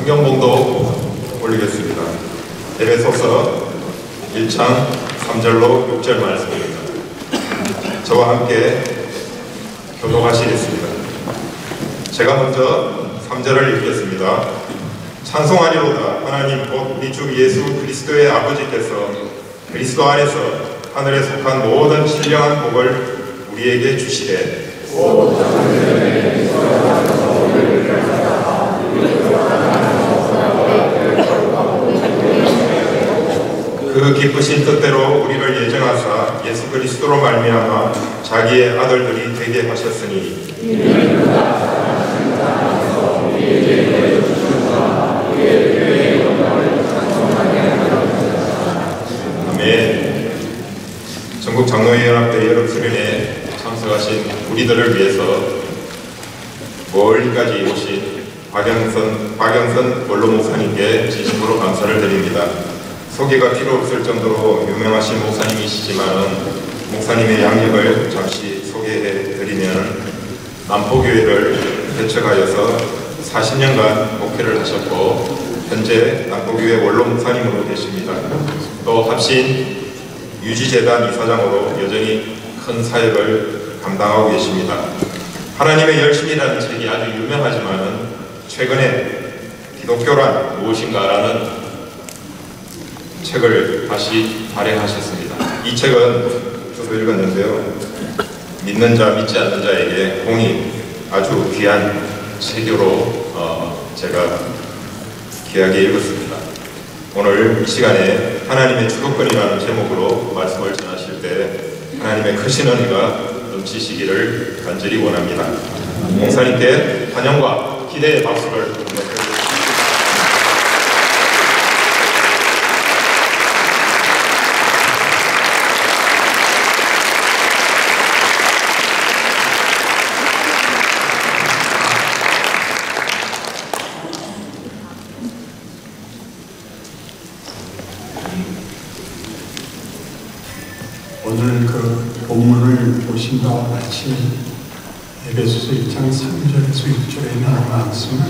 성경봉독 올리겠습니다. 에베소서 1장 3절로 6절 말씀입니다. 저와 함께 교독하시겠습니다. 제가 먼저 3절을 읽겠습니다. 찬송하리로다. 하나님 곧 우리 주 예수 그리스도의 아버지께서 그리스도 안에서 하늘에 속한 모든 신령한 복을 우리에게 주시되 그 기쁘신 뜻대로 우리를 예정하사 예수 그리스도로 말미암아 자기의 아들들이 되게 하셨으니 아멘. 전국 장로연합회 여름 수련회에 참석하신 우리들을 위해서 멀리까지 오신 박영선 원로 목사님께 진심으로 감사를 드립니다. 소개가 필요 없을 정도로 유명하신 목사님이시지만 목사님의 양력을 잠시 소개해 드리면 남포교회를 개척하여서 40년간 목회를 하셨고 현재 남포교회 원로 목사님으로 계십니다. 또 합신 유지재단 이사장으로 여전히 큰 사역을 감당하고 계십니다. 하나님의 열심이라는 책이 아주 유명하지만 최근에 기독교란 무엇인가라는 책을 다시 발행하셨습니다. 이 책은 저도 읽었는데요. 믿는 자, 믿지 않는 자에게 공이 아주 귀한 책으로 제가 귀하게 읽었습니다. 오늘 이 시간에 하나님의 주도권이라는 제목으로 말씀을 전하실 때 하나님의 크신 은혜가 넘치시기를 간절히 원합니다. 목사님께 환영과 기대의 박수를 보내드립니다. 오늘 그 본문을 보신 바와 같이 에베소서 1장 3절에서 6절에 나온 말씀은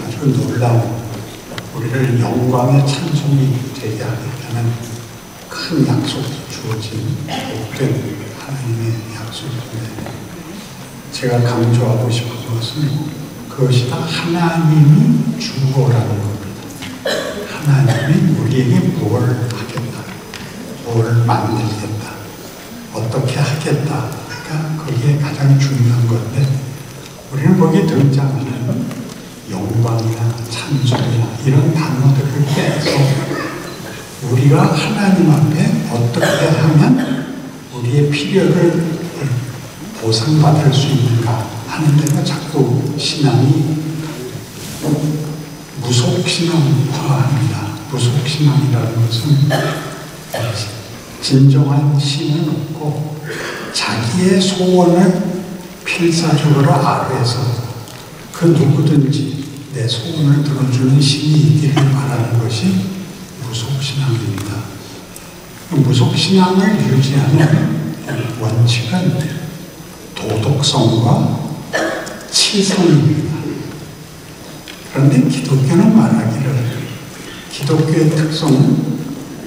아주 놀라운 우리를 영광의 찬송이 되게 하겠다는 큰 약속이 주어진 복된 하나님의 약속인데 제가 강조하고 싶은 것은 그것이 다 하나님이 주어라는 겁니다. 하나님이 우리에게 뭘 하겠다, 뭘 만들겠다, 어떻게 하겠다. 그러니까 그게 가장 중요한 건데 우리는 거기에 등장하는 영광이나 찬송이나 이런 단어들을 빼서 우리가 하나님 앞에 어떻게 하면 우리의 필요를 보상받을 수 있는가 하는 데가 자꾸 신앙이 무속신앙화합니다. 무속신앙이라는 것은 진정한 신은 없고 자기의 소원을 필사적으로 아뢰서 그 누구든지 내 소원을 들어주는 신이 있기를 바라는 것이 무속신앙입니다. 무속신앙을 유지하는 원칙은 도덕성과 치성입니다. 그런데 기독교는 말하기를 기독교의 특성은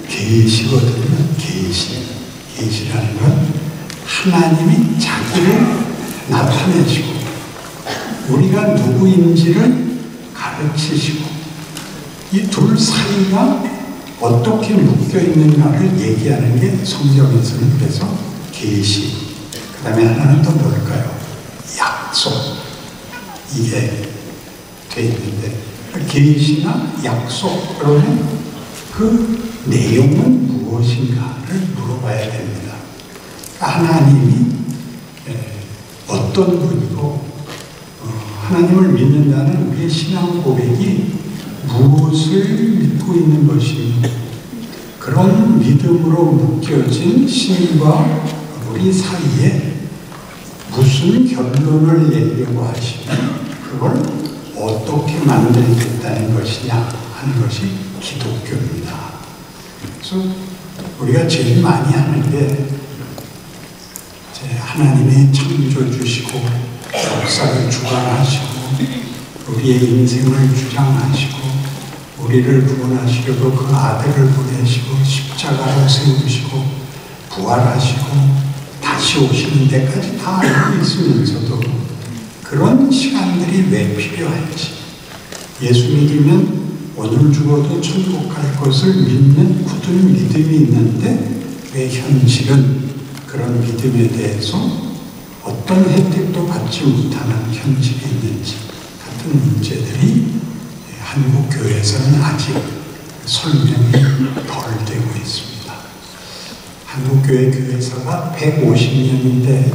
계시거든요. 계시라는 건 하나님이 자기를 나타내시고 우리가 누구인지를 가르치시고 이 둘 사이가 어떻게 묶여 있는가를 얘기하는 게 성경에서는 그래서 계시. 그 다음에 하나는 또 뭘까요? 약속. 이게 돼 있는데 계시나 약속 그러면 그 내용은 무엇인가를 물어봐야 됩니다. 하나님이 어떤 분이고 하나님을 믿는다는 우리의 신앙 고백이 무엇을 믿고 있는 것이며 그런 믿음으로 묶여진 신과 우리 사이에 무슨 결론을 내려고 하시면 그걸 어떻게 만들겠다는 것이냐 하는 것이 기독교입니다. 그래서 우리가 제일 많이 하는 게 하나님의 창조 주시고 역사를 주관하시고 우리의 인생을 주장하시고 우리를 구원하시려고 그 아들을 보내시고 십자가로 세우시고 부활하시고 다시 오시는 데까지 다 알고 있으면서도 그런 시간들이 왜 필요할지, 예수 믿으면 오늘 죽어도 천국 갈 것을 믿는 굳은 믿음이 있는데 왜 현실은 그런 믿음에 대해서 어떤 혜택도 받지 못하는 현실이 있는지 같은 문제들이 한국 교회에서는 아직 설명이 덜 되고 있습니다. 한국 교회 교회사가 150년인데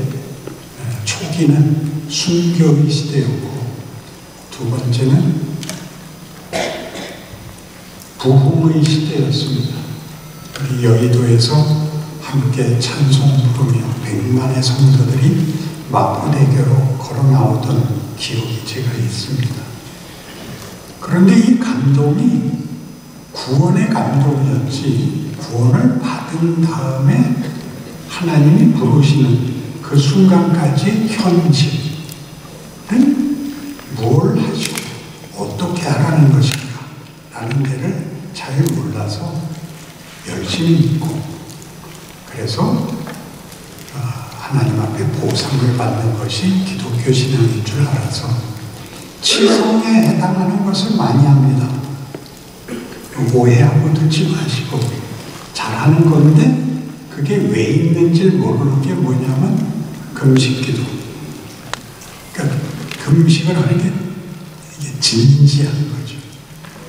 초기는 순교의 시대였고 두 번째는 부흥의 시대였습니다. 우리 여의도에서 함께 찬송 부르며 100만의 성도들이 마포대교로 걸어 나오던 기억이 제가 있습니다. 그런데 이 감동이 구원의 감동이었지, 구원을 받은 다음에 하나님이 부르시는 그 순간까지 현실은 뭘 하시고 어떻게 하라는 것인가 라는 데를 잘 몰라서 열심히 믿고, 그래서 하나님 앞에 보상을 받는 것이 기독교 신앙인 줄 알아서 치성에 해당하는 것을 많이 합니다. 오해하고 듣지 마시고 잘하는 건데 그게 왜 있는지 모르는 게 뭐냐면 금식기도. 그러니까 금식을 하는 게 이게 진지한 거죠.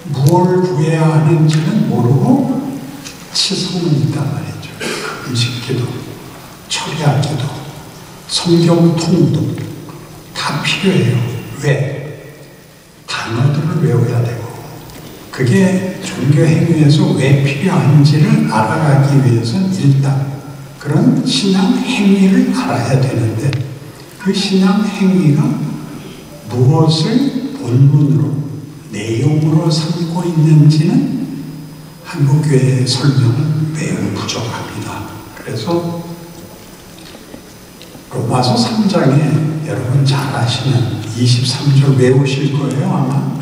무엇을 구해야 하는지는 모르고 치성은 있단 말이죠. 금식기도, 철야기도, 성경 통독 다 필요해요. 왜? 단어들을 외워야 되고, 그게 종교 행위에서 왜 필요한지를 알아가기 위해서는 일단 그런 신앙 행위를 알아야 되는데, 그 신앙 행위가 무엇을 본문으로, 내용으로 삼고 있는지는 한국교회의 설명은 매우 부족합니다. 그래서 로마서 3장에 여러분 잘 아시는 23절 외우실 거예요. 아마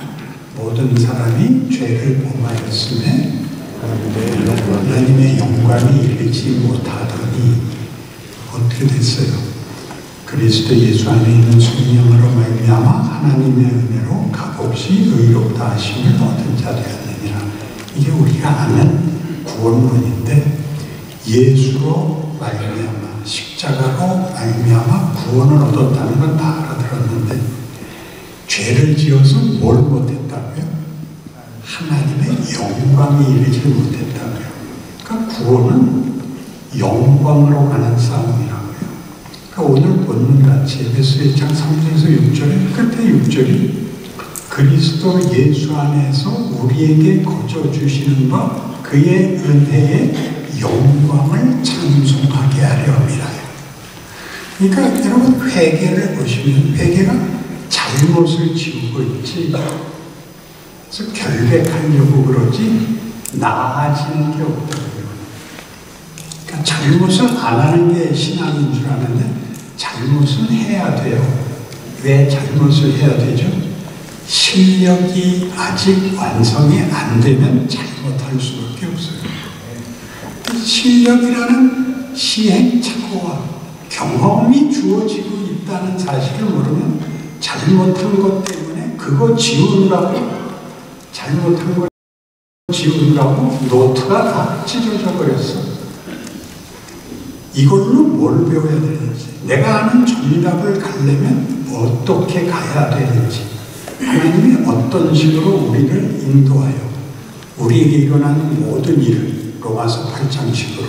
모든 사람이 죄를 범하였음에 하나님의 영광이 이르지 못하더니 어떻게 됐어요? 그리스도 예수 안에 있는 성령으로 말미암아 하나님의 은혜로 값없이 의롭다 하심을 얻은 자 되었느니라. 이게 우리가 아는 구원론인데, 예수로 말미암아 십자가로 말미암아 구원을 얻었다는 건 다 알아들었는데 죄를 지어서 뭘 못했다고요? 하나님의 영광이 이르지 못했다고요. 그러니까 구원은 영광으로 가는 싸움이라고요. 그러니까 오늘 본문같이 에베소 1장 3절에서 6절에 끝에 6절이 그리스도 예수 안에서 우리에게 거저 주시는 바 그의 은혜의 영광을 찬송하게 하려 함이라. 그러니까 여러분 회개를 보시면 회개가 잘못을 지우고 있지, 그래서 결백하려고 그러지 나아지는 게 없더라고요. 그러니까 잘못을 안 하는 게 신앙인 줄 아는데 잘못은 해야 돼요. 왜 잘못을 해야 되죠? 실력이 아직 완성이 안 되면 잘못할 수밖에 없어요. 실력이라는 시행착오와 경험이 주어지고 있다는 사실을 모르면 잘못한 것 때문에 그거 지우느라고, 잘못한 거 지우느라고 노트가 다 찢어져 버렸어. 이걸로 뭘 배워야 되는지, 내가 아는 정답을 가려면 어떻게 가야 되는지, 하나님이 어떤 식으로 우리를 인도하여 우리에게 일어나는 모든 일을 로마서 8장식으로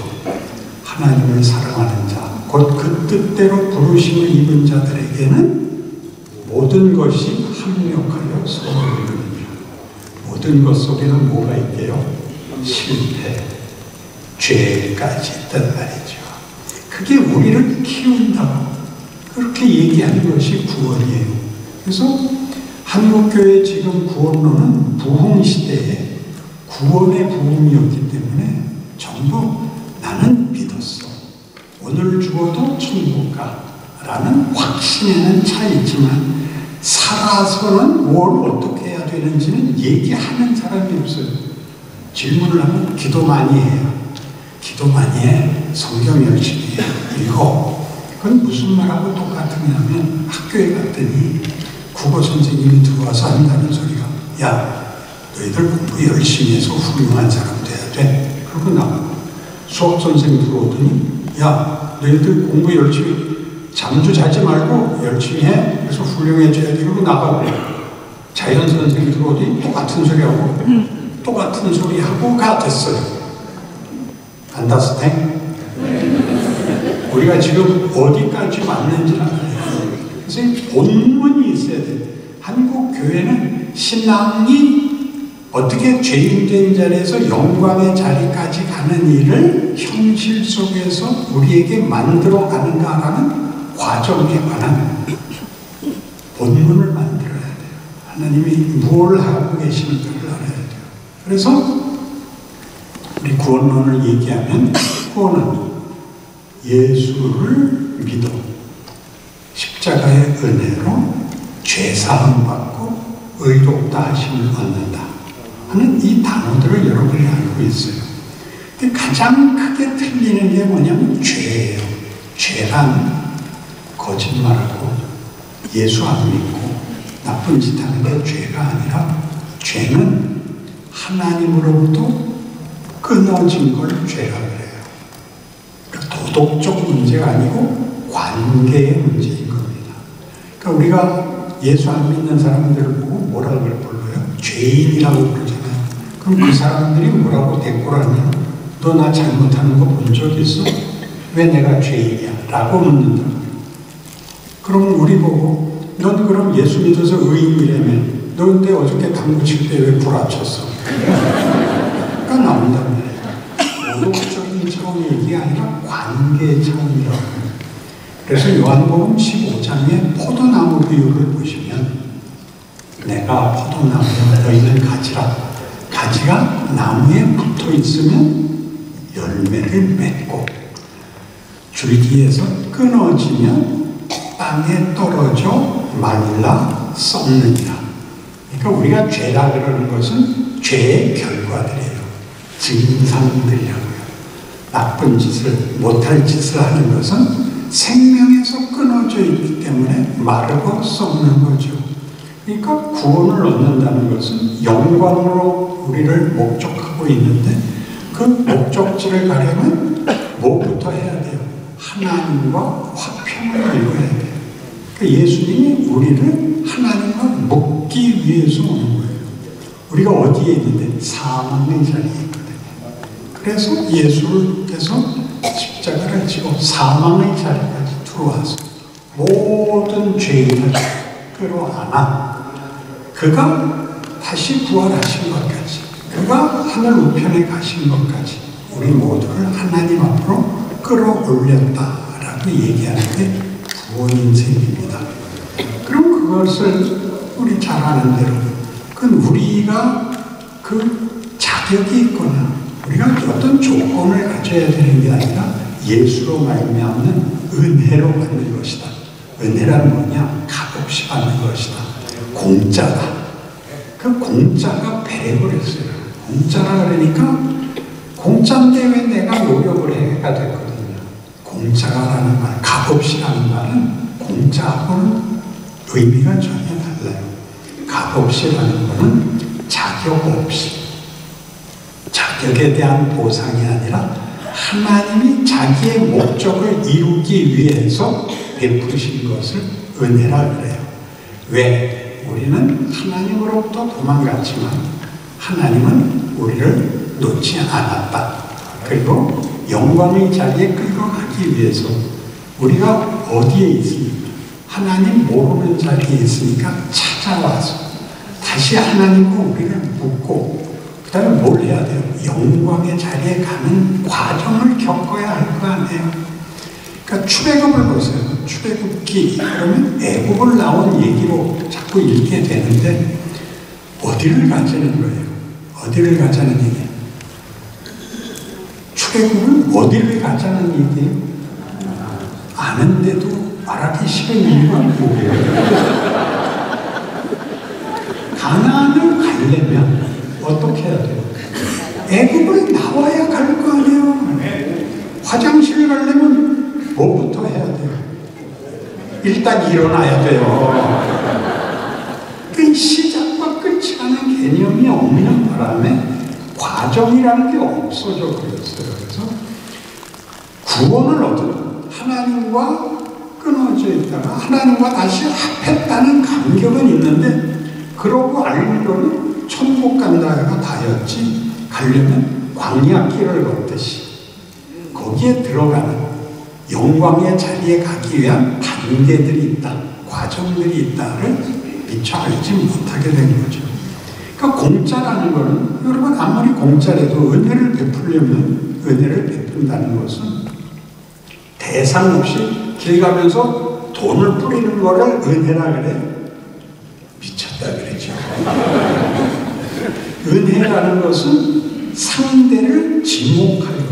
하나님을 사랑하는 자, 곧 그 뜻대로 부르심을 입은 자들에게는 모든 것이 합력하여 서로를 이루느니라. 모든 것 속에는 뭐가 있게요? 실패, 죄까지 있단 말이죠. 그게 우리를 키운다고 그렇게 얘기하는 것이 구원이에요. 그래서 한국교회 지금 구원론은 부흥시대에 구원의 부흥이었기 때문에 전부 나는 믿었어, 오늘 죽어도 천국 가 라는 확신에는 차 있지만 살아서는 뭘 어떻게 해야 되는지는 얘기하는 사람이 없어요. 질문을 하면 기도 많이 해요. 기도 많이 해. 성경 열심히 읽어. 그건 무슨 말하고 똑같으냐면 학교에 갔더니 국어 선생님이 들어와서 한다는 소리가 야 너희들 공부 열심히 해서 훌륭한 사람 돼야 돼. 그러고 나가고 수업 선생님 들어오더니 야 너희들 공부 열심히 잠도 자지 말고 열심히 해. 그래서 훌륭해져야 돼. 그러고 나가고 자연 선생님 들어오더니 똑같은 소리하고 똑같은 소리하고 가 됐어요. 안다스탱? 우리가 지금 어디까지 왔는지는 알아요. 그래서 본문이 있어야 돼요. 한국 교회는 신앙이 어떻게 죄인된 자리에서 영광의 자리까지 가는 일을 현실 속에서 우리에게 만들어 가는가라는 과정에 관한 본문을 만들어야 돼요. 하나님이 뭘 하고 계시는가를 알아야 돼요. 그래서 우리 구원론을 얘기하면 구원은 예수를 믿어 십자가의 은혜로 죄사함 받고 의롭다 하심을 얻는다 하는 이 단어들을 여러분이 알고 있어요. 근데 가장 크게 틀리는 게 뭐냐면 죄예요. 죄란 거짓말하고 예수 안 믿고 나쁜 짓 하는 게 죄가 아니라 죄는 하나님으로부터 끊어진 걸 죄라 그래요. 그러니까 도덕적 문제가 아니고 관계의 문제인 겁니다. 그러니까 우리가 예수 안 믿는 사람들을 보고 뭐라고 불러요? 죄인이라고 그러잖아요. 그럼 그 사람들이 뭐라고 대꾸를 하냐? 너 나 잘못하는 거 본 적 있어? 왜 내가 죄인이야? 라고 묻는다. 그럼 우리 보고 넌 그럼 예수 믿어서 의인이라며 너 근데 어저께 당구 칠 때 왜 불합쳤어? 그러니까 나온단 말이에요. 도덕적인 차원이 아니라 관계 차원이라고 해요. 그래서 요한복음 15장의 포도나무 비유를 보시면 내가 포도나무에 너희는 가지라. 가지가 나무에 붙어 있으면 열매를 맺고 줄기에서 끊어지면 땅에 떨어져 말라 썩느니라. 그러니까 우리가 죄라 그러는 것은 죄의 결과들이에요. 증상들이라고요. 나쁜 짓을 못할 짓을 하는 것은 생명에서 끊어져 있기 때문에 마르고 썩는 거죠. 그러니까 구원을 얻는다는 것은 영광으로 우리를 목적하고 있는데 그 목적지를 가려면 뭐부터 해야 돼요? 하나님과 화평을 이루어야 돼요. 그러니까 예수님이 우리를 하나님과 묶기 위해서 오는 거예요. 우리가 어디에 있는데? 사망의 자리에 있거든요. 그래서 예수께서 십자가를 지고 사망의 자리까지 들어와서 모든 죄인을 끌어안아 그가 다시 부활하신 것까지 그가 하늘 우편에 가신 것까지 우리 모두를 하나님 앞으로 끌어올렸다라고 얘기하는 게 구원인생입니다. 그럼 그것을 우리 잘 아는 대로 그건 우리가 그 자격이 있거나 우리가 어떤 조건을 가져야 되는 게 아니라 예수로 말미암는 은혜로 받는 것이다. 은혜란 뭐냐? 값없이 받는 것이다. 공짜다. 그 공짜가 배려를 했어요. 공짜라 그러니까 공짜인데 왜 내가 노력을 해가 됐거든요. 공짜라는 말, 값없이라는 말은 공짜하고는 의미가 전혀 달라요. 값없이라는 거는 자격 없이 자격에 대한 보상이 아니라 하나님이 자기의 목적을 이루기 위해서 베푸신 것을 은혜라 그래요. 왜? 우리는 하나님으로부터 도망갔지만 하나님은 우리를 놓지 않았다. 그리고 영광의 자리에 끌고 가기 위해서 우리가 어디에 있습니까? 하나님 모르는 자리에 있으니까 찾아와서 다시 하나님과 우리를 묻고 그 다음에 뭘 해야 돼요? 영광의 자리에 가는 과정을 겪어야 할 거 아니에요. 그러니까 출애굽을 보세요. 출애굽기 그러면 애굽을 나온 얘기로 자꾸 읽게 되는데 어디를 가자는 거예요? 어디를 가자는 얘기예요? 출애굽은 어디를 가자는 얘기예요? 아는데도 말하기 싫은 이유가 뭐예요? 가나안을 가려면 어떻게 해야 돼요? 애굽을 나와야 갈 거 아니에요. 화장실 가려면 뭐부터 해야 돼요? 일단 일어나야 돼요. 그 시작과 끝이 라는 개념이 없는 바람에 과정이라는 게 없어져 버렸어요. 그래서 구원을 얻은 하나님과 끊어져 있다가 하나님과 다시 합했다는 감격은 있는데, 그러고 알기로는 천국 간다가 다였지, 가려면 광야 길을 걷듯이 거기에 들어가는 영광의 자리에 가기 위한 단계들이 있다, 과정들이 있다를 미처 알지 못하게 된 거죠. 그러니까 공짜라는 거는, 여러분 아무리 공짜라도 은혜를 베풀려면, 은혜를 베푼다는 것은 대상 없이 길 가면서 돈을 뿌리는 거를 은혜라 그래? 미쳤다 그러죠. 은혜라는 것은 상대를 지목하여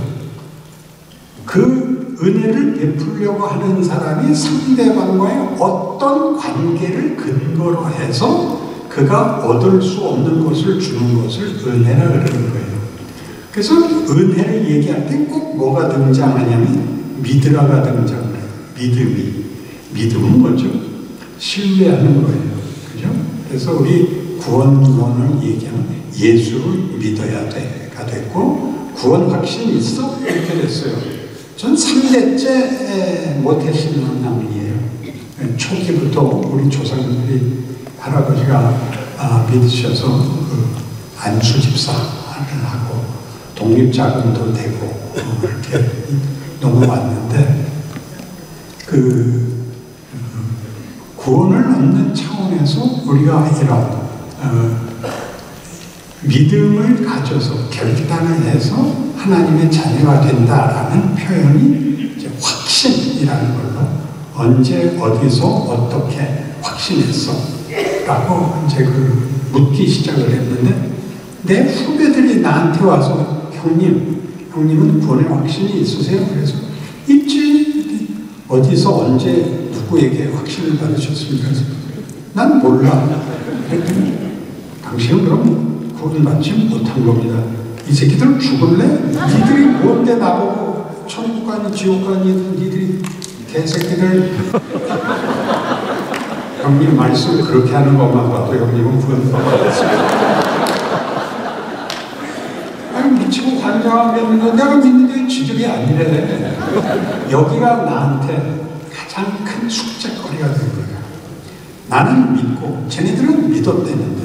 그 은혜를 베풀려고 하는 사람이 상대방과의 어떤 관계를 근거로 해서 그가 얻을 수 없는 것을 주는 것을 은혜라 그러는 거예요. 그래서 은혜를 얘기할 때 꼭 뭐가 등장하냐면 믿으라가 등장해요. 믿음은 뭐죠? 신뢰하는 거예요. 그죠? 그래서 우리 구원론을 얘기하면 예수를 믿어야 돼가 됐고, 구원 확신이 있어? 이렇게 됐어요. 전 3대째 모태신앙이에요. 초기부터 우리 조상들이, 할아버지가 믿으셔서 그 안수 집사를 하고 독립자금도 되고 이렇게 넘어왔는데, 그 구원을 얻는 차원에서 우리가 이런 믿음을 가져서 결단을 해서 하나님의 자녀가 된다라는 표현이 이제 확신이라는 걸로, 언제 어디서 어떻게 확신했어? 라고 이제 묻기 시작을 했는데, 내 후배들이 나한테 와서 형님은 구원의 확신이 있으세요? 그래서 있지. 어디서 언제 누구에게 확신을 받으셨습니까? 그래서 난 몰라. 그랬더니 당신은 그럼 구원받지 못한 겁니다. 이 새끼들 죽을래? 니들이 뭔데 나보고 천국 가니 지옥 가니 니들이 개새끼들. 형님 말씀 그렇게 하는 것만 봐도 형님은 구원받았습니다. 아니 미치고 관장하면 내가 믿는 게 지적이 아니래. 여기가 나한테 가장 큰 숙제거리가 된 거야. 나는 믿고 쟤네들은 믿었대는데,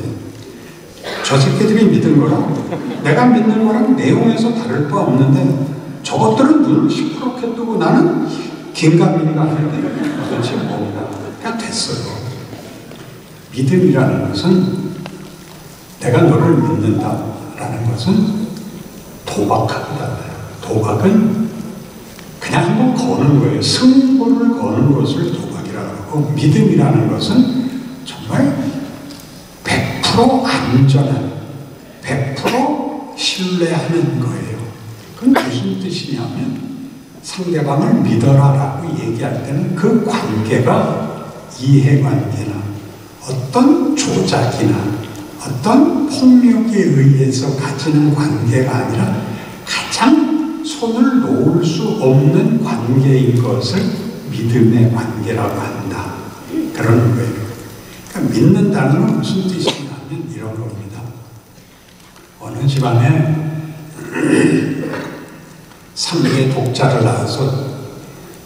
저 새끼들이 믿은 거랑 내가 믿는 거랑 내용에서 다를 바 없는데, 저것들은 눈을 시퍼렇게 뜨고 나는 긴가민가 하는데 도대체 뭔가 그냥 됐어요. 믿음이라는 것은, 내가 너를 믿는다라는 것은 도박하다. 도박은 그냥 한번 거는 거예요. 승부를 거는 것을 도박이라고 하고, 믿음이라는 것은 정말 100% 안전한, 100% 신뢰하는 거예요. 그건 무슨 뜻이냐면, 상대방을 믿어라라고 얘기할 때는 그 관계가 이해관계나 어떤 조작이나 어떤 폭력에 의해서 가지는 관계가 아니라 가장 손을 놓을 수 없는 관계인 것을 믿음의 관계라고 한다. 그러는 거예요. 그러니까 믿는다는 건 무슨 뜻이냐면 이런 겁니다. 어느 집안에 3대 독자를 낳아서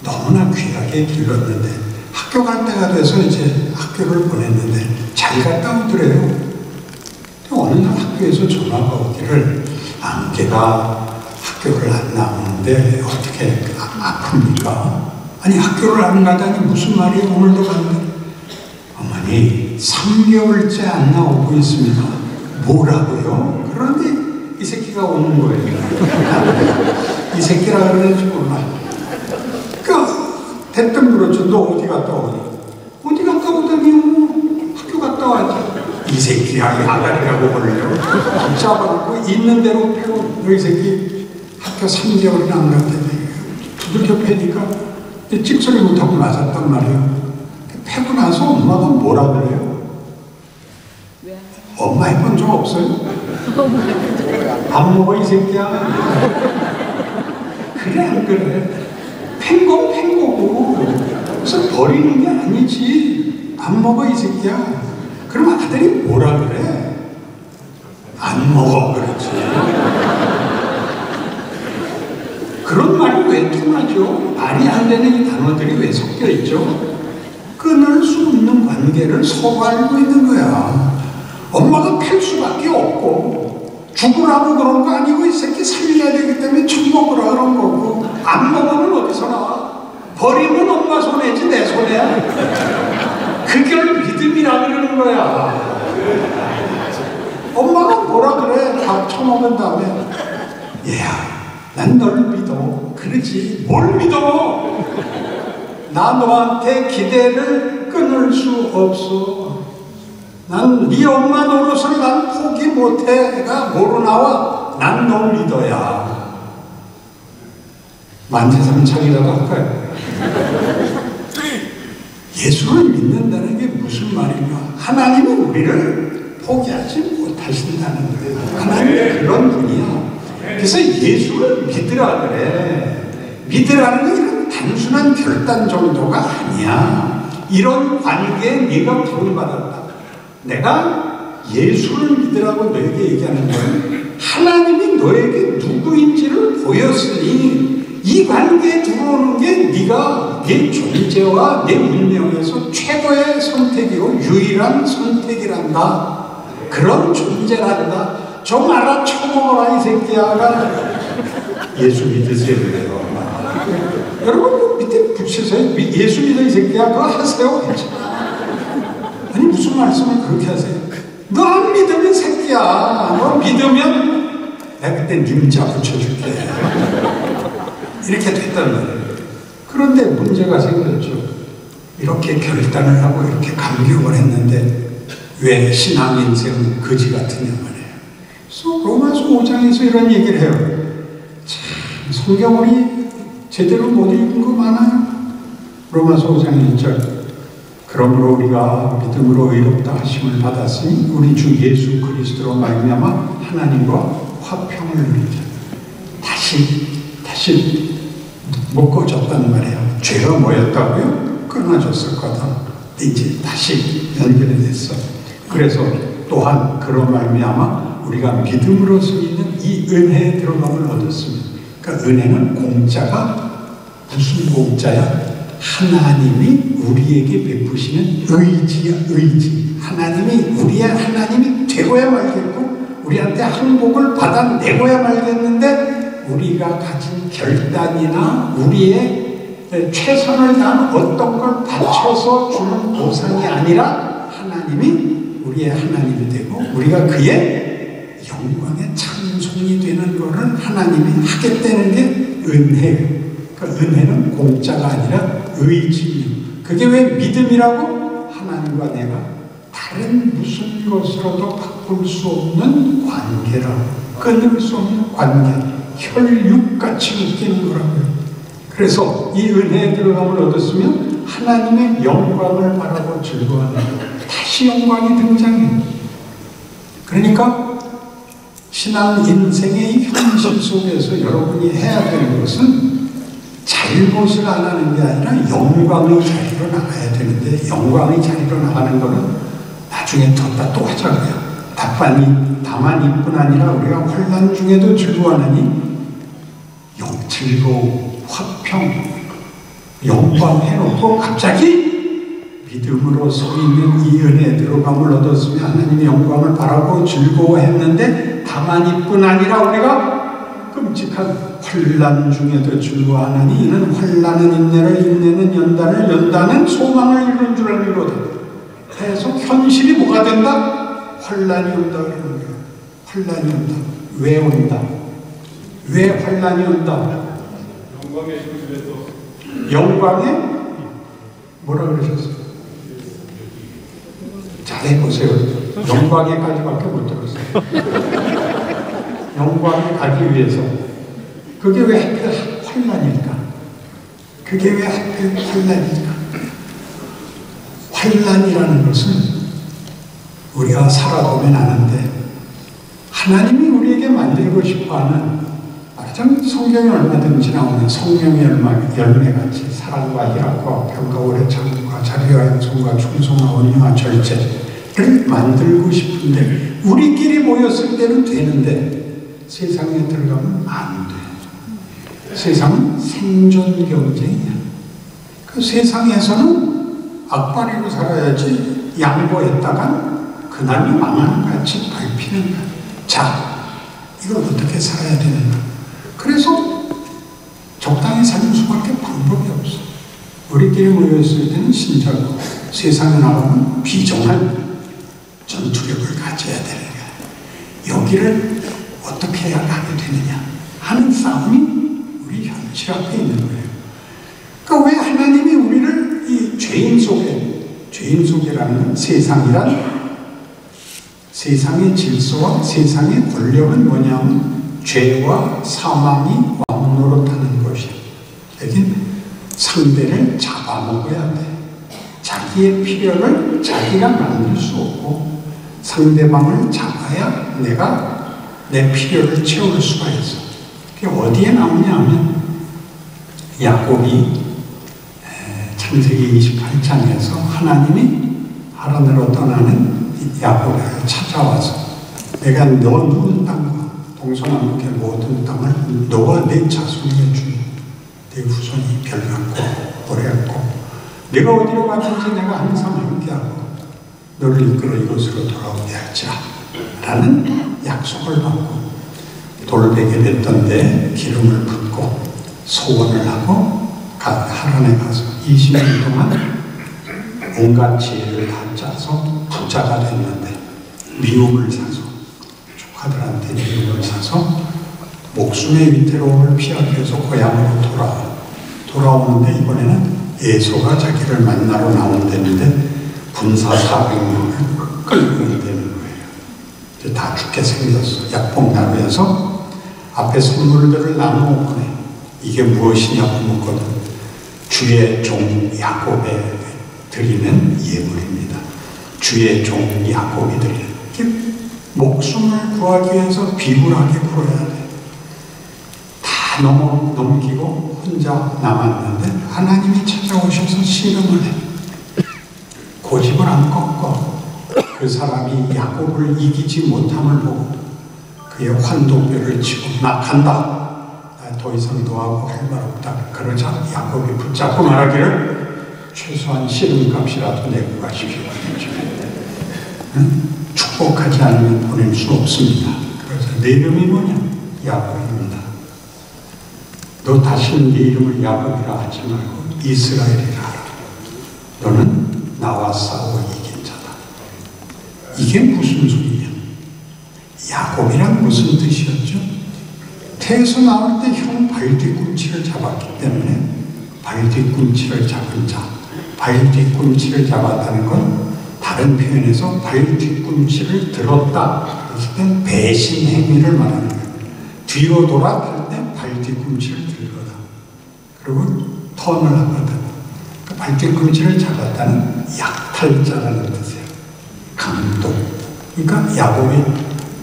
너무나 귀하게 길렀는데, 학교 갈 때가 돼서 이제 학교를 보냈는데 잘 갔다 오더래요. 어느 날 학교에서 전화가 오기를, 걔가 학교를 안 나오는데 어떻게 아픕니까? 아니 학교를 안 가다니 무슨 말이에요? 오늘도 갔는데. 어머니 3개월째 안 나오고 있습니다. 뭐라고요? 그런데 이 새끼가 오는 거예요. 이 새끼라 그러는지 몰라. 대뜸 물었죠. 너 어디 갔다 오니? 어디 갔다 오다니요? 학교 갔다 왔죠. 이 새끼야, 이 아가리라고 걸려요. 잡아놓고 있는 대로 패고, 너 이 새끼 학교 3개월이나 안 갔다니. 두들겨 패니까 찍소리 못하고 맞았단 말이에요. 패고 나서 엄마가 뭐라 그래요? 엄마 해본 적 없어요? 안 먹어 이 새끼야. 그래 안 그래? 팬거 팬거고 그래서 버리는 게 아니지. 안 먹어 이 새끼야. 그럼 아들이 뭐라 그래? 안 먹어 그렇지. 그런 말이 왜 통하죠? 말이 안 되는 이 단어들이 왜 섞여 있죠? 끊을 수 없는 관계를 서로 알고 있는 거야. 엄마가 팰 수밖에 없고 죽으라고 그런 거 아니고 이 새끼 살려야 되기 때문에 좀 먹으라 그런 거고 안 먹으면 어디서 나와? 버리면 엄마 손해지 내 손해야. 그걸 믿음이라 그러는 거야. 엄마가 뭐라 그래? 다 처먹은 다음에 얘야 난 널 믿어. 그러지 뭘 믿어? 나 너한테 기대를 끊을 수 없어. 난 네 엄마 노릇을 난 포기 못해. 내가 뭐로 나와? 난 너 믿어야. 만세삼창이라도 할까요? 예수를 믿는다는 게 무슨 말인가? 하나님은 우리를 포기하지 못하신다는 거예요. 하나님은 그런 분이야. 그래서 예수를 믿으라 그래. 믿으라는 건 이런 단순한 결단 정도가 아니야. 이런 관계에 네가 부름받았다. 내가 예수를 믿으라고 너에게 얘기하는 건 하나님이 너에게 누구인지를 보였으니 이 관계에 들어오는 게 네가 네 존재와 내 운명에서 최고의 선택이고 유일한 선택이란다. 그런 존재란다. 좀 알아쳐먹어라 이 새끼야가 예수 믿으세요 그래요. 여러분 밑에 붙이세요. 예수 믿어 이 새끼야 그거 하세요. 아니 무슨 말씀을 그렇게 하세요? 너 안 믿으면 새끼야. 너 믿으면 내가 그때 님자 붙여줄게. 이렇게 됐단 말이에요. 그런데 문제가 생겼죠. 이렇게 결단을 하고 이렇게 감격을 했는데 왜 신앙 인생은 거지 같으냐 말이에요. 그래서 로마서 5장에서 이런 얘기를 해요. 참 성경 우리 제대로 못 읽은 거 많아요. 로마서 5장 1절 그러므로 우리가 믿음으로 의롭다 하심을 받았으니 우리 주 예수 그리스도로 말미암아 하나님과 화평을 누리자. 다시 묶어졌단 말이에요. 죄가 뭐였다고요? 끊어졌을 거다. 이제 다시 연결이 됐어. 그래서 또한 그런 말미암아 우리가 믿음으로서 있는 이 은혜에 들어감을 얻었습니다. 그러니까 은혜는 공짜가 무슨 공짜야? 하나님이 우리에게 베푸시는 의지야, 의지. 하나님이 되고야 말겠고 우리한테 항복을 받아내고야 말겠는데 우리가 가진 결단이나 우리의 최선을 다한 어떤 걸 바쳐서 주는 보상이 아니라 하나님이 우리의 하나님이 되고 우리가 그의 영광의 찬송이 되는 것을 하나님이 하겠다는 게 은혜예요. 그러니까 은혜는 공짜가 아니라 의지예요. 그게 왜 믿음이라고? 하나님과 내가 다른 무슨 것으로도 바꿀 수 없는 관계라. 끊을 수 없는 관계. 혈육같이 묶이는 거라고요. 그래서 이 은혜에 들어감을 얻었으면 하나님의 영광을 바라고 즐거워하는 거예요. 다시 영광이 등장해요. 그러니까 신앙 인생의 현실 속에서 여러분이 해야 되는 것은 잘못을 안 하는 게 아니라 영광의 자리로 나가야 되는데 영광의 자리로 나가는 거는 나중에 또 하자고요. 다만 이뿐 아니라 우리가 환난 중에도 즐거워하느니 즐거움, 화평, 영광 해놓고 갑자기 믿음으로 서 있는 이 은혜에 들어감을 얻었으며 하나님의 영광을 바라고 즐거워했는데 다만 이뿐 아니라 우리가 끔찍한 환난 중에도 즐거워하느니 이는 환난은 인내를 인내는 연단을 연단은 소망을 이루는 줄 알미로다. 해서 현실이 뭐가 된다? 환난이 온다 그러는 거예요. 환난이 온다. 왜 온다? 왜 환난이 온다? 영광에 뭐라 그러셨어요? 잘해보세요. 영광에까지밖에 못 들었어요. 영광에 가기 위해서. 그게 왜 하필 환난일까? 그게 왜 하필 환난일까? 환난이라는 것은 우리가 살아보면 아는데 하나님이 우리에게 만들고 싶어하는 말하자면 성경에 얼마든지 나오는 성령의 열매같이 사랑과 희락과 평과 오래 참음과 자비와 양성과 충성과 온유와 절제를 만들고 싶은데 우리끼리 모였을 때는 되는데 세상에 들어가면 안 돼. 세상은 생존 경쟁이야. 그 세상에서는 악바리로 살아야지 양보했다가 그날로 망하는 같이 밟히는 거야. 자, 이걸 어떻게 살아야 되는가? 그래서 적당히 사는 수밖에 방법이 없어. 우리끼리 모였을 때는 신자고 세상에 나오면 비정한 전투력을 가져야 되는 거야. 여기를 어떻게 해야 가게 되느냐 하는 싸움이 우리 현실 앞에 있는 거예요. 그러니까 왜 하나님이 우리를 이 죄인 속에라는 건 세상의 질서와 세상의 권력은 뭐냐면 죄와 사망이 왕노릇하는 것이야. 여긴 상대를 잡아먹어야 돼. 자기의 필요를 자기가 만들 수 없고 상대방을 잡아야 내가 내 필요를 채울 수가 있어. 그게 어디에 나오냐 하면 야곱이 창세기 28장에서 하나님이 하란으로 떠나는 야곱을 찾아와서 내가 너 누운 땅과 동서남북의 모든 땅을 너와 내 자손에게 주니 내 후손이 별같고 오래같고 내가 어디로 가든지 내가 항상 함께하고 너를 이끌어 이곳으로 돌아오게 할지라 라는 약속을 받고 돌베개 됐던데 기름을 붓고 소원을 하고 하란에 가서 20년 동안 온갖 지혜를 다 짜서 부자가 됐는데 미움을 사서 조카들한테 미움을 사서 목숨의 위태로움을 피하기 위해서 고향으로 돌아오는데 이번에는 에서가 자기를 만나러 나온다는데 군사 400명을 끌고 있는 거예요. 이제 다 죽게 생겼어. 약봉나루에서 앞에 선물들을 나누어 보내. 이게 무엇이냐고 묻거든. 주의 종 야곱에 드리는 예물입니다. 주의 종 야곱이 드리는. 목숨을 구하기 위해서 비굴하게 굴어야 돼. 다 넘기고 혼자 남았는데 하나님이 찾아오셔서 씨름을 해. 고집을 안 꺾어. 그 사람이 야곱을 이기지 못함을 보고 그의 환도뼈를 치고 나 간다. 나 더 이상 너하고 할 말 없다. 그러자 야곱이 붙잡고 말하기를 최소한 씨름값이라도 내고 가십시오. 응? 축복하지 않으면 보낼 수 없습니다. 그래서 내 이름이 뭐냐? 야곱입니다. 너 다시는 네 이름을 야곱이라 하지 말고 이스라엘이라 하라. 너는 나와 싸워 이긴 자다. 이게 무슨 소리냐? 야곱이란 무슨 뜻이었죠? 태에서 나올 때 형 발뒤꿈치를 잡았기 때문에 발뒤꿈치를 잡은 자, 발뒤꿈치를 잡았다는 건 다른 표현에서 발뒤꿈치를 들었다. 그랬을 땐 배신 행위를 말하는 거예요. 뒤로 돌아갈 때 발뒤꿈치를 들거든. 그리고 턴을 하거든. 그 발뒤꿈치를 잡았다는 약탈자라는 뜻이에요. 강도. 그러니까 야곱이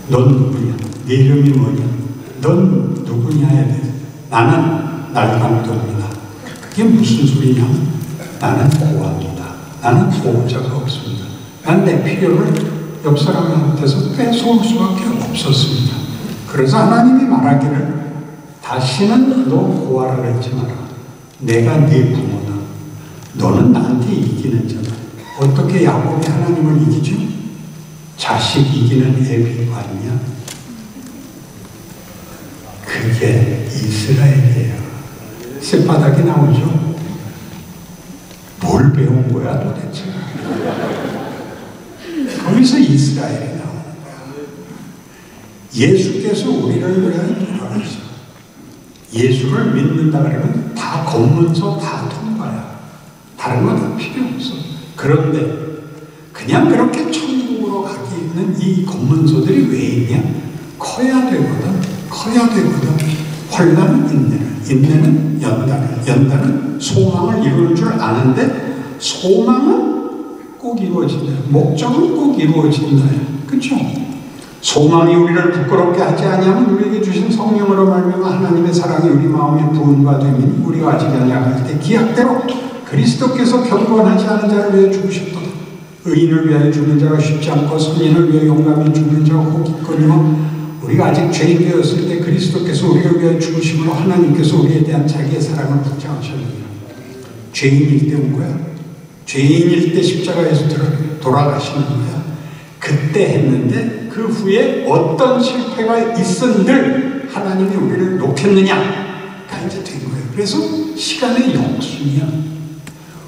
넌 누구냐? 네 이름이 뭐냐? 넌 누구냐에 대해서 나는 날강도입니다. 그게 무슨 소리냐면 나는 고아입니다. 나는 보호자가 없습니다. 난 내 필요를 옆 사람한테서 뺏어올 수밖에 없었습니다. 그래서 하나님이 말하기를 다시는 너 고아라 그러지 마라. 내가 네 부모다. 너는 나한테 이기는 자다. 어떻게 야곱이 하나님을 이기죠? 자식 이기는 애비가 아니냐? 그게 이스라엘이에요. 쇳바닥이 나오죠? 뭘 배운 거야 도대체? 거기서 이스라엘이 나오는 거야. 예수께서 우리를 위하여 돌아가셔. 예수를 믿는다 그러면 다 검문서 다 통과야. 다른 거 다 필요 없어. 그런데 그냥 그렇게 천국으로 가기 있는 이 검문서들이 왜 있냐? 커야 되거든. 커야 되거든. 환난은 인내를, 인내는 연단을, 연단은 소망을 이룰 줄 아는데 소망은 꼭 이루어진다. 목적은 꼭 이루어진다. 그렇죠? 소망이 우리를 부끄럽게 하지 아니하면 우리에게 주신 성령으로 말미암아 하나님의 사랑이 우리 마음에 부은바 되면 우리가 아직 연약할 때 기약대로 그리스도께서 경건하지 않은 자를 위해 죽으셨다. 의인을 위하여 죽는 자가 쉽지 않고 선인을 위하여 용감히 죽는 자가 혹 있거니와 우리가 아직 죄인 되었을 때 그리스도께서 우리를 위하여 죽으심으로 하나님께서 우리에 대한 자기의 사랑을 붙잡으셨느니라. 죄인일 때 온 거야. 죄인일 때 십자가에서 돌아가시는 거야. 그때 했는데 그 후에 어떤 실패가 있은들 하나님이 우리를 높였느냐가 이제 된 거예요. 그래서 시간의 역순이야.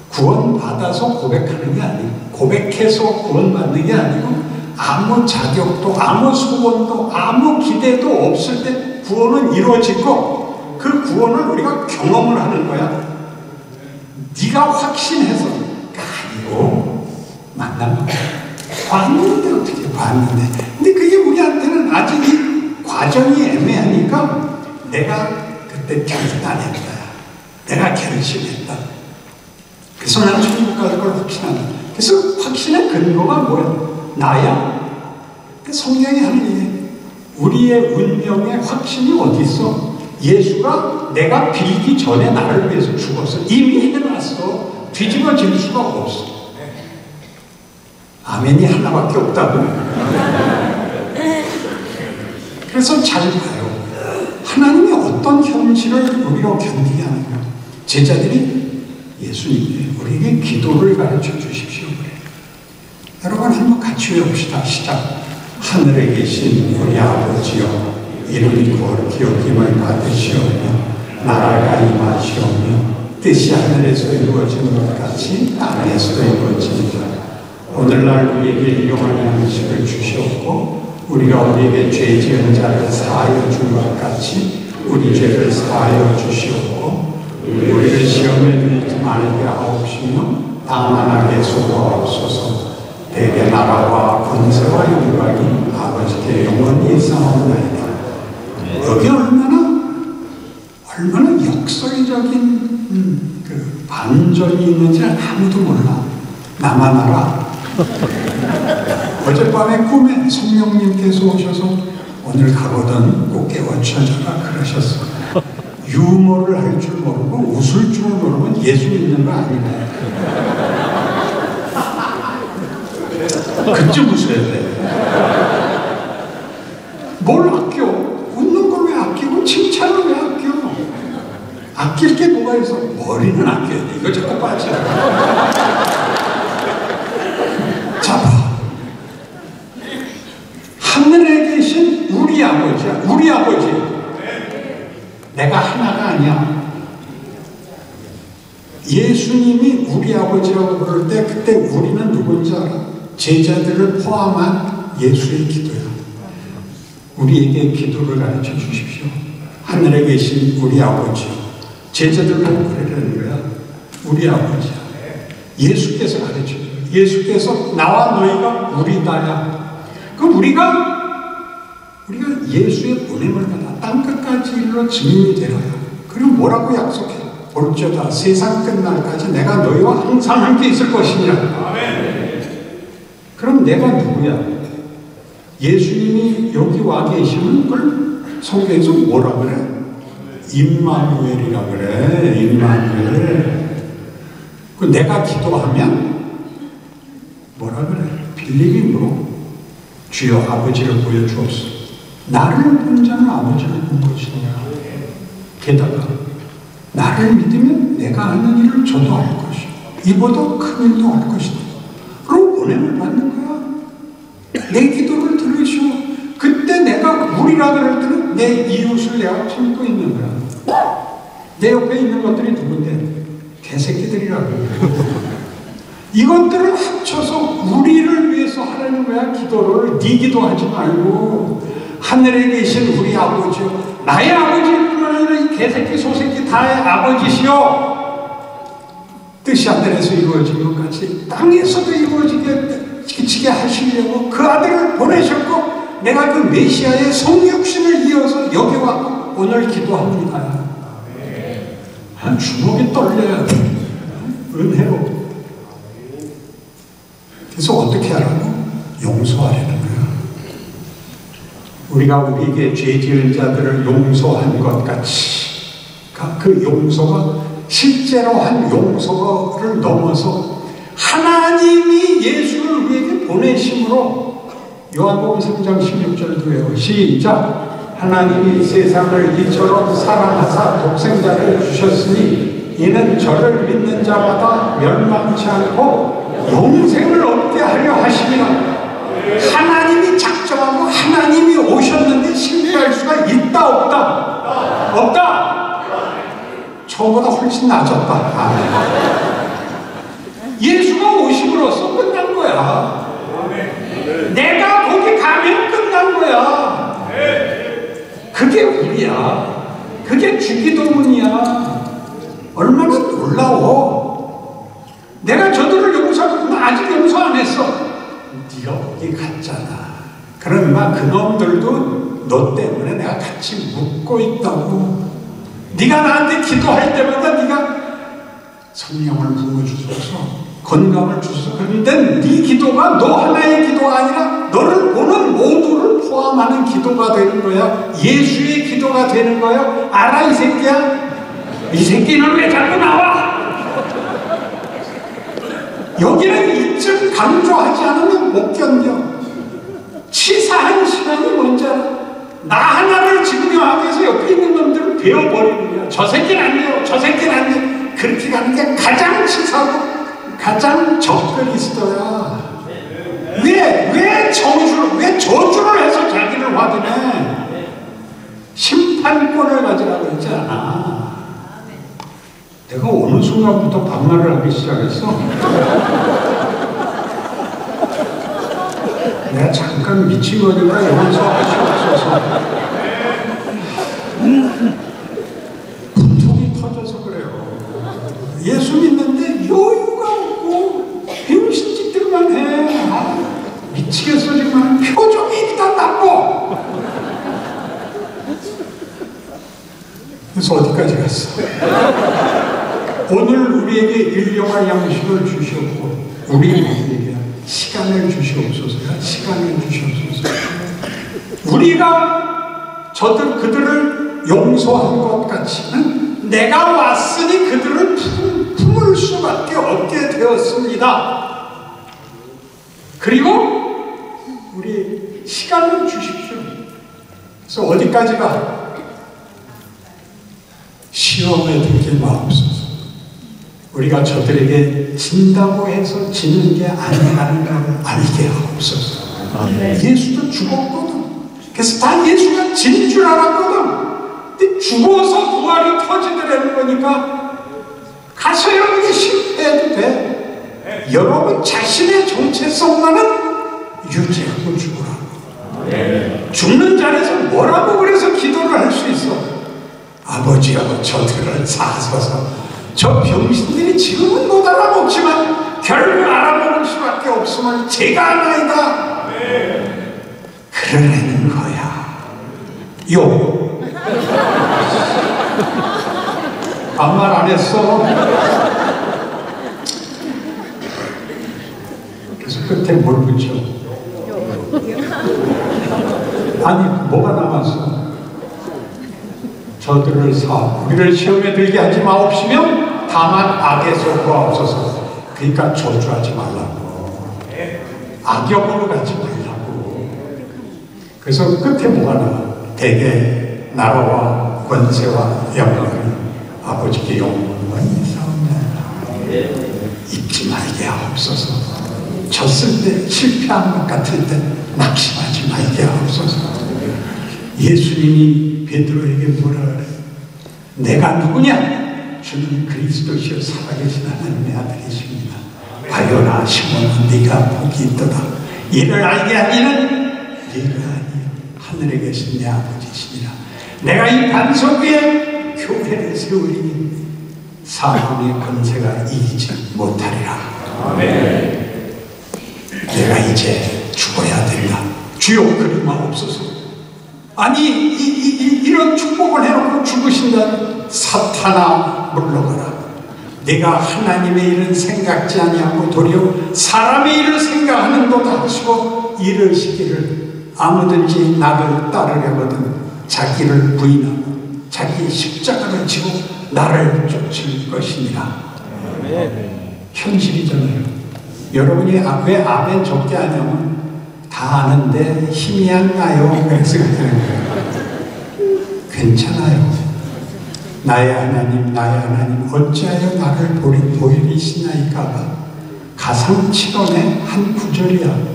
구원받아서 고백하는 게 아니고 고백해서 구원받는 게 아니고 아무 자격도 아무 소원도 아무 기대도 없을 때 구원은 이루어지고 그 구원을 우리가 경험을 하는 거야. 네가 확신해서가 아니고 만난 거야. 봤는데 어떻게 봤는데. 근데 그게 우리한테는 아직 이 과정이 애매하니까 내가 그때 결단했다. 내가 결심했다. 그래서 나는 천국 갈 걸 확신한다. 그래서 확신의 근거가 뭐야? 나야? 성경이 하는 얘기예요. 우리의 운명의 확신이 어디 있어? 예수가 내가 빌기 전에 나를 위해서 죽었어. 이미 해놨어. 뒤집어질 수가 없어. 아멘이 하나밖에 없다고. 그래서 잘 봐요. 하나님이 어떤 현실을 우리로 견디게 하는가. 제자들이 예수님 우리에게 기도를 가르쳐 주십시오. 그래. 여러분 한번 같이 외웁시다. 시작. 하늘에 계신 우리 아버지여 이름이 거룩히 여김을 받으시오며 나라가 임하시오며 뜻이 하늘에서 이루어지는 것 같이 땅에서도 이루어지니라. 오늘날 우리에게 일용할 양식을 주시옵고 우리가 우리에게 죄 지은 자를 사하여 준 것 같이 우리 죄를 사하여 주시옵고 우리를 시험에 들지 말게 하옵시며 다만 악에 속아옵소서. 대개 나라와 권세와 영광이 아버지께 영원히 있사옵나이다. 여기 얼마나 역설적인 그 반전이 있는지 아무도 몰라. 나만 알아. 어젯밤에 꿈에 성령님께서 오셔서 오늘 가거든 꼭 깨워쳐줘라 그러셨어. 유머를 할 줄 모르고 웃을 줄 모르면 예수 믿는 거 아니네. 그쯤 웃어야 돼. 뭘 아껴? 웃는 걸 왜 아끼고 칭찬을 왜 아껴? 아낄 게 뭐가 있어? 머리는 아껴야 돼. 이거 자꾸 빠져. 자, 하늘에 계신 우리 아버지야. 우리 아버지. 내가 하나가 아니야. 예수님이 우리 아버지라고 부를 때 그때 우리는 누군지 알아? 제자들을 포함한 예수의 기도야. 우리에게 기도를 가르쳐 주십시오. 하늘에 계신 우리 아버지. 제자들로 그러려는 거야. 우리 아버지야. 예수께서 가르쳐 줘요. 예수께서 나와 너희가 우리다야. 그럼 우리가 예수의 보냄을 받아 땅끝까지 일러 증인이 되어야. 그리고 뭐라고 약속해? 볼지어다 세상 끝날까지 내가 너희와 항상 함께 있을 것이니라. 아멘. 그럼 내가 누구야? 예수님이 여기 와 계시는 걸 성경에서 뭐라 그래? 임마누엘이라 그래. 임마누엘. 그 내가 기도하면 뭐라 그래? 빌립임으로 주여 아버지를 보여주옵소서. 나를 본 자는 아버지를 본 것이니라. 게다가 나를 믿으면 내가 하는 일을 저도 할 것이고 이보다 큰 일도 할 것이다. 그럼 보냄을 받는 거야. 내 기도를 들으시오. 그때 내가 우리라 그럴 때는 내 이웃을 내가 참고 있는 거야. 내 옆에 있는 것들이 누군데? 개새끼들이라고. 이것들을 합쳐서 우리를 위해서 하라는 거야. 기도를. 네 기도하지 말고 하늘에 계신 우리 아버지요. 나의 아버지일 뿐만 아니라 이 개새끼 소새끼 다의 아버지시오. 뜻이 하늘에서 이루어진 것 같이 땅에서도 이루어지게 하시려고 그 아들을 보내셨고 내가 그 메시아의 성육신을 이어서 여기 왔고 오늘 기도합니다. 주먹이 떨려야 돼. 은혜로. 그래서 어떻게 하라고? 용서하려는 거야. 우리가 우리에게 죄 지은 자들을 용서한 것 같이 그 용서가 실제로 한 용서를 넘어서 하나님이 예수를 우리에게 보내심으로 요한복음 3장 16절도요. 시작. 하나님이 세상을 이처럼 사랑하사 독생자를 주셨으니 이는 저를 믿는 자마다 멸망치 않고 영생을 얻게 하려 하심이라. 하나님이 작정하고 하나님이 오셨는데 신뢰할 수가 있다 없다? 없다. 저보다 훨씬 낮았다. 예수가 오심으로써 끝난 거야. 내가 거기 가면 끝난 거야. 그게 우리야. 그게 주기도문이야. 얼마나 놀라워. 내가 저들을 용서하고 나 아직 용서 안 했어. 네가 어디 갔잖아. 그러나 그놈들도 너 때문에 내가 같이 묻고 있다고. 네가 나한테 기도할 때마다 네가 성령을 부어주소서, 건강을 주소서. 그런데 네 기도가 너 하나의 기도가 아니라 너를 보는 모두를 포함하는 기도가 되는 거야. 예수의 기도가 되는 거야. 알아 이 새끼야? 이 새끼는 왜 자꾸 나와? 여기는 이쯤 강조하지 않으면 못 견뎌. 치사한 시간이 뭔지 알아? 나 하나를 증명하기 위해서 옆에 있는 놈들을 베어버리는 거야. 저 새끼는 안 돼요. 저 새끼는 안 돼. 그렇게 가는 게 가장 치사하고 가장 적그리스도야. 왜 저주를 해서 자기를 화내네? 심판권을 가지라고 했지 않아. 내가 어느 순간부터 반말을 하기 시작했어. 내가 잠깐 미친 거니까 용서하시옵소서. 분통이 터져서 그래요. 예수 믿는데 여유가 없고 병신짓들만 해. 미치겠어 정말. 표정이 일단 나빠. 그래서 어디까지 갔어? 오늘 우리에게 일용할 양식을 주시옵고 우리에게 시간을 주시옵소서. 시간을 주시옵소서. 우리가 그들을 용서한 것 같이는 내가 왔으니 그들을 품을 수밖에 없게 되었습니다. 그리고 우리 시간을 주십시오. 그래서 어디까지 가? 시험에 들게 마옵소서. 우리가 저들에게 진다고 해서 지는 게 아니라는 걸 알게 하옵소서. 예수도 죽었거든. 그래서 다 예수가 진 줄 알았거든. 근데 죽어서 부활이 터지더라는 거니까 가서 여러분이 실패해도 돼. 여러분 자신의 정체성만은 유지하고 죽으라고. 죽는 자리에서 뭐라고 그래서 기도를 할 수 있어? 아버지여 저들을 사하소서. 저 병신들이 지금은 못 알아먹지만 결국 알아먹을 수밖에 없음을 제가 아나이다. 그러라는 거야. 반말 안 했어. 그래서 끝에 뭘 붙여? 아니 뭐가 남았어? 저들을 우리를 시험에 들게 하지 마옵시며 다만 악에서 구하옵소서. 그러니까 저주하지 말라고. 악역으로 가지 말라고. 그래서 끝에 뭐가 나와? 대개 나라와 권세와 영광을 아버지께 영원히 사옵나이다. 잊지 말게 하옵소서. 졌을 때 실패한 것 같을 때 낙심하지 말게 하옵소서. 예수님이 베드로에게 뭐라 그래? 내가 누구냐? 주는 그리스도시여 살아계신 하나님의 아들이십니다. 하여라 시몬아 네가 복이 있도다. 이를 알게 하기는 네가 아니요 하늘에 계신 내 아버지시니라. 내가 이 반석 위에 교회를 세우리니 사망의 권세가 이기지 못하리라. 아멘. 내가 이제 죽어야 된다. 주여 그리 마옵소서. 아니 이런 축복을 해놓고 죽으신다는 사탄아 물러가라. 내 네가 하나님의 일은 생각지 아니하고 도리어 사람의 일을 생각하는도다 하시고 이르시기를 아무든지 나를 따르려거든 자기를 부인하고 자기 십자가를 지고 나를 쫓을 것이니라. 현실이잖아요. 여러분이 왜 아멘 적게 하냐면 다 아는데 힘이 안 나요. 그래서 그러는 거예요. 괜찮아요. 나의 하나님 나의 하나님 어찌하여 나를 보이시나이까. 가상 7원의 한 구절이야.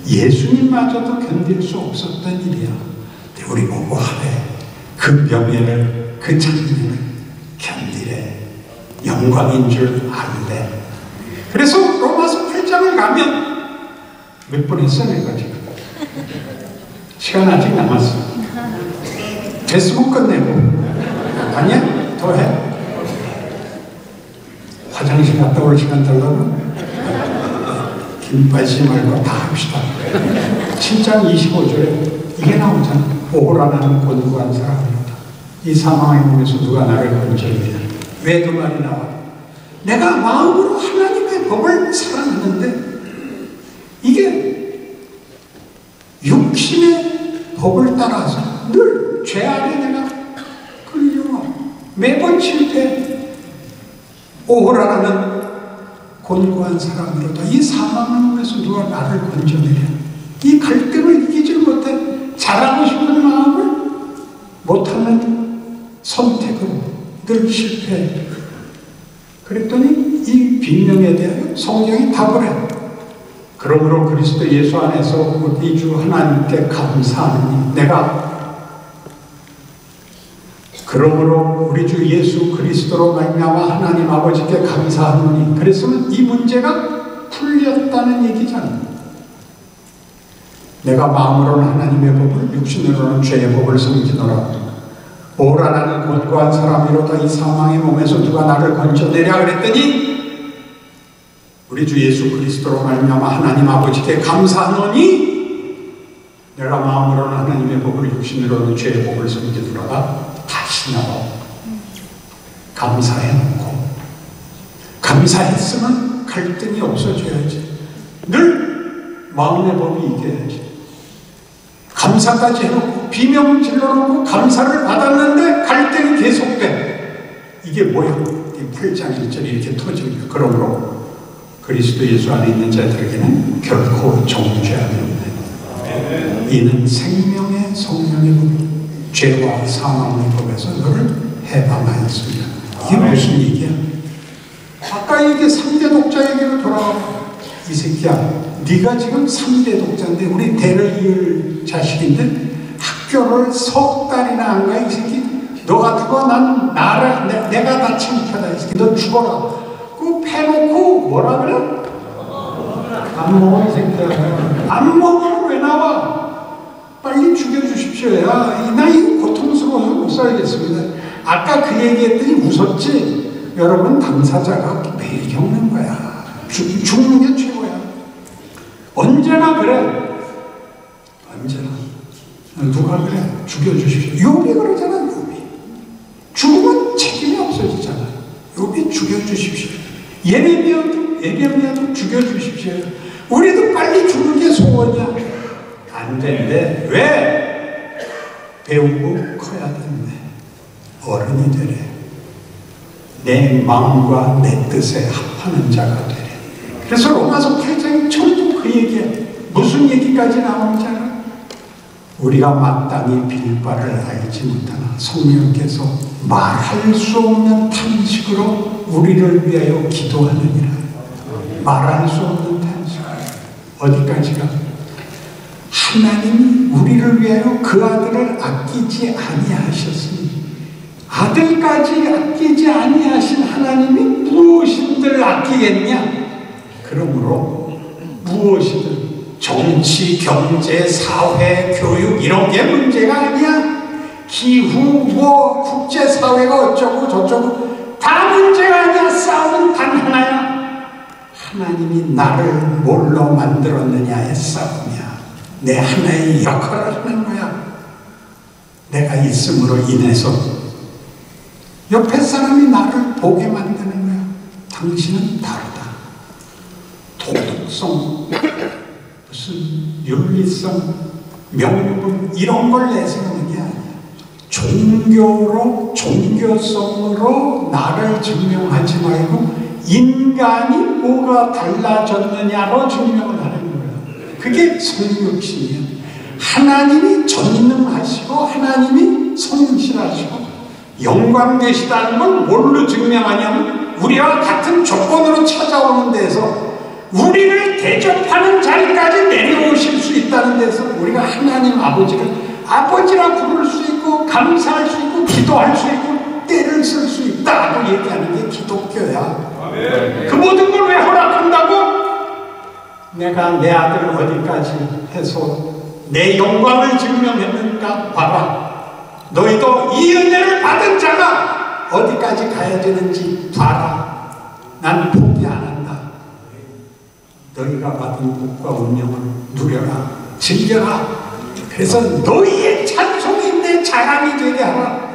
예수님마저도 견딜 수 없었던 일이야. 근데 우리 보고 하래. 그 명예를 그 장면을 견디래. 영광인 줄 알래. 그래서 로마서 8장을 가면 몇 번 했어 내가 지금. 시간 아직 남았어. 됐으면 끝내고. 아니야? 더 해? 화장실 갔다 올 시간 달라고? 김 빠지지 말고 다 합시다. 7장 25절에 이게 나오잖아. 오호라는 권고한 사람이다. 이 상황에 보면서 누가 나를 건져내냐. 왜 그 말이 나와? 내가 마음으로 하나님의 법을 사랑하는데 이게 육신의 법을 따라서 늘 죄 아래 내가 끌려와. 매번 실패. 오호라는 곤고한 사람으로다. 이 사망을 누가 나를 건져내냐. 이 갈등을 이기질 못해. 잘하고 싶은 마음을 못하는 선택으로 늘 실패. 그랬더니 이 빈명에 대하여 성경이 답을 해. 그러므로 그리스도 예수 안에서 우리 주 하나님께 감사하니 그러므로 우리 주 예수 그리스도로 말미암아 하나님 아버지께 감사하노니. 그랬으면 이 문제가 풀렸다는 얘기잖아. 내가 마음으로는 하나님의 법을 육신으로는 죄의 법을 섬기노라. 오라라는 곤고한 사람이로다. 이 사망의 몸에서 누가 나를 건져내랴. 그랬더니 우리 주 예수 그리스도로 말미암아 하나님 아버지께 감사하노니 내가 마음으로는 하나님의 법을 육신으로는 죄의 법을 섬기노라가 다시 나와. 감사해놓고 감사했으면 갈등이 없어져야지. 늘 마음의 법이 이겨야지. 감사까지 해놓고 비명 질러놓고 감사를 받았는데 갈등이 계속돼. 이게 뭐야? 이 8장 1절이 이렇게 터집니다. 그러므로 그리스도 예수 안에 있는 자들에게는 결코 정죄함이 없네. 이는 생명의 성령의 법, 죄와 사망의 법에서 너를 해방하였습니다. 이게 무슨 얘기야? 아까 이게 3대 독자 얘기로 돌아와. 이 새끼야, 네가 지금 3대 독자인데 우리 대를 이을 자식인데 학교를 석 달이나 안 가. 이 새끼 너 같은 거 난 내가 다 창피하다. 이 새끼 너 죽어라. 그 패놓고 뭐라 그래? 안 먹어 이 새끼야. 안 먹으면 왜 나와? 빨리 죽여주십시오. 야, 나 이거 고통스러워서 못 살겠습니다. 아까 그 얘기했더니 웃었지? 여러분 당사자가 매일 겪는 거야. 죽는 게 최고야. 언제나 그래. 언제나. 누가 그래? 죽여주십시오. 욥이 그러잖아. 욥이. 죽으면 책임이 없어지잖아. 욥이 죽여주십시오. 예레미야도 죽여주십시오. 우리도 빨리 죽는 게 소원이야. 안 된대. 왜? 배우고 커야 된대. 어른이 되래. 내 마음과 내 뜻에 합하는 자가 되래. 그래서 로마서 8장이 전부 그 얘기야. 무슨 얘기까지 나오는지 알아? 우리가 마땅히 빌 바를 알지 못하나 성령께서 말할 수 없는 탄식으로 우리를 위하여 기도하느니라. 말할 수 없는 탄식. 어디까지가? 하나님이 우리를 위하여 그 아들을 아끼지 아니하셨으니 아들까지 아끼지 아니하신 하나님이 무엇인들 아끼겠냐? 그러므로 무엇이든 정치, 경제, 사회, 교육 이런 게 문제가 아니야. 기후, 국제사회가 어쩌고 저쩌고 다 문제가 아니야. 싸움은 단 하나야. 하나님이 나를 뭘로 만들었느냐의 싸움이야. 내 하나의 역할을 하는 거야. 내가 있음으로 인해서 옆에 사람이 나를 보게 만드는 거야. 당신은 다르다. 도덕성, 무슨 윤리성, 명분 이런 걸 내세우는 게 아니야. 종교로, 종교성으로 나를 증명하지 말고 인간이 뭐가 달라졌느냐로 증명을 하는 거야. 그게 성육신이야. 하나님이 전능하시고 하나님이 성실하시고 영광 되시다는 걸 뭘로 증명하냐면 우리와 같은 조건으로 찾아오는 데서 우리를 대접하는 자리까지 내려오실 수 있다는 데서 우리가 하나님 아버지를 아버지라 부를 수 있고 감사할 수 있고 기도할 수 있고 때를 쓸 수 있다고 얘기하는 게 기독교야. 그 모든 걸 왜 허락한다고? 내가 내 아들을 어디까지 해서 내 영광을 증명했는가 봐라. 너희도 이 은혜를 받은 자가 어디까지 가야 되는지 봐라. 난 포기 안 한다. 너희가 받은 복과 운명을 누려라. 즐겨라. 그래서 너희의 찬송이 내 자랑이 되게 하라.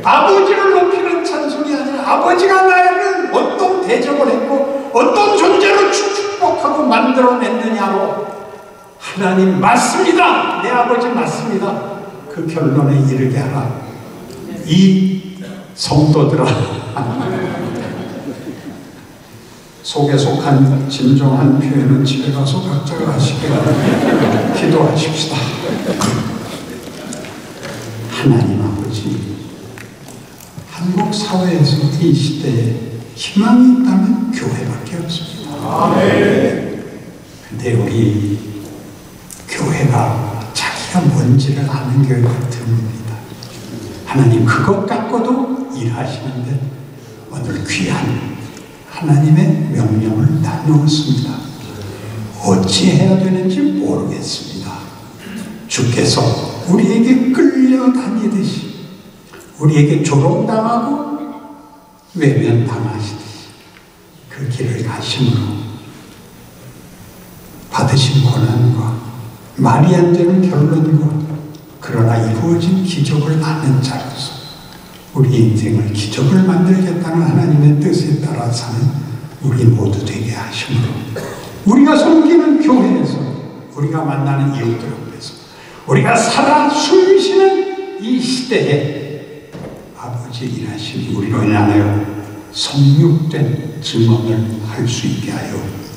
아버지를 높이는 찬송이 아니라 아버지가 나를 어떤 대접을 했고 어떤 존재로 축복하고 만들어냈느냐로 하나님 맞습니다. 내 아버지 맞습니다. 그 결론에 이르게 하라. 이 성도들아 속에 속한 진정한 표현은 집에 가서 각자가 하시게 기도하십시다. 하나님 아버지, 한국 사회에서 이 시대에 희망이 있다면 교회밖에 없습니다. 근데 우리 교회가 자기가 뭔지를 아는 교회가 드뭅니다. 하나님 그것 갖고도 일하시는데 오늘 귀한 하나님의 명령을 나누었습니다. 어찌해야 되는지 모르겠습니다. 주께서 우리에게 끌려다니듯이 우리에게 조롱당하고 외면당하시듯이 그 길을 가심으로 받으신 고난과 말이 안 되는 결론과 그러나 이루어진 기적을 아는 자로서 우리 인생을 기적을 만들겠다는 하나님의 뜻에 따라 사는 우리 모두 되게 하심으로 우리가 섬기는 교회에서 우리가 만나는 이웃들 앞에서 우리가 살아 숨쉬는 이 시대에 아버지 일하신 우리로 인하여 성육된 증언을 할 수 있게 하여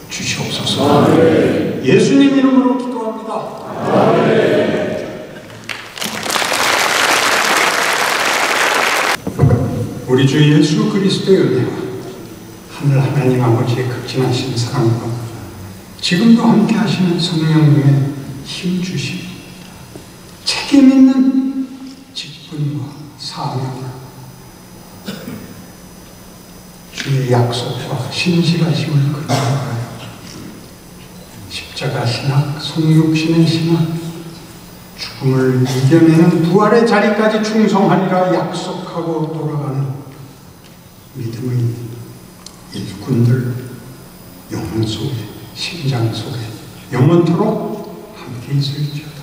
주시옵소서. 아멘. 예수님 이름으로 기도합니다. 아멘. 우리 주 예수 그리스도의 은혜와 하늘 하나님 아버지의 극진하신 사랑과 지금도 함께 하시는 성령님의 힘 주심, 책임 있는 직분과 사명을 주의 약속과 신실하심을 근거하여 십자가 신학, 성육신의 신학, 죽음을 이겨내는 부활의 자리까지 충성하리라 약속하고 돌아가는 믿음의 일꾼들 영혼 속에, 심장 속에 영원토록 함께 있을지어다.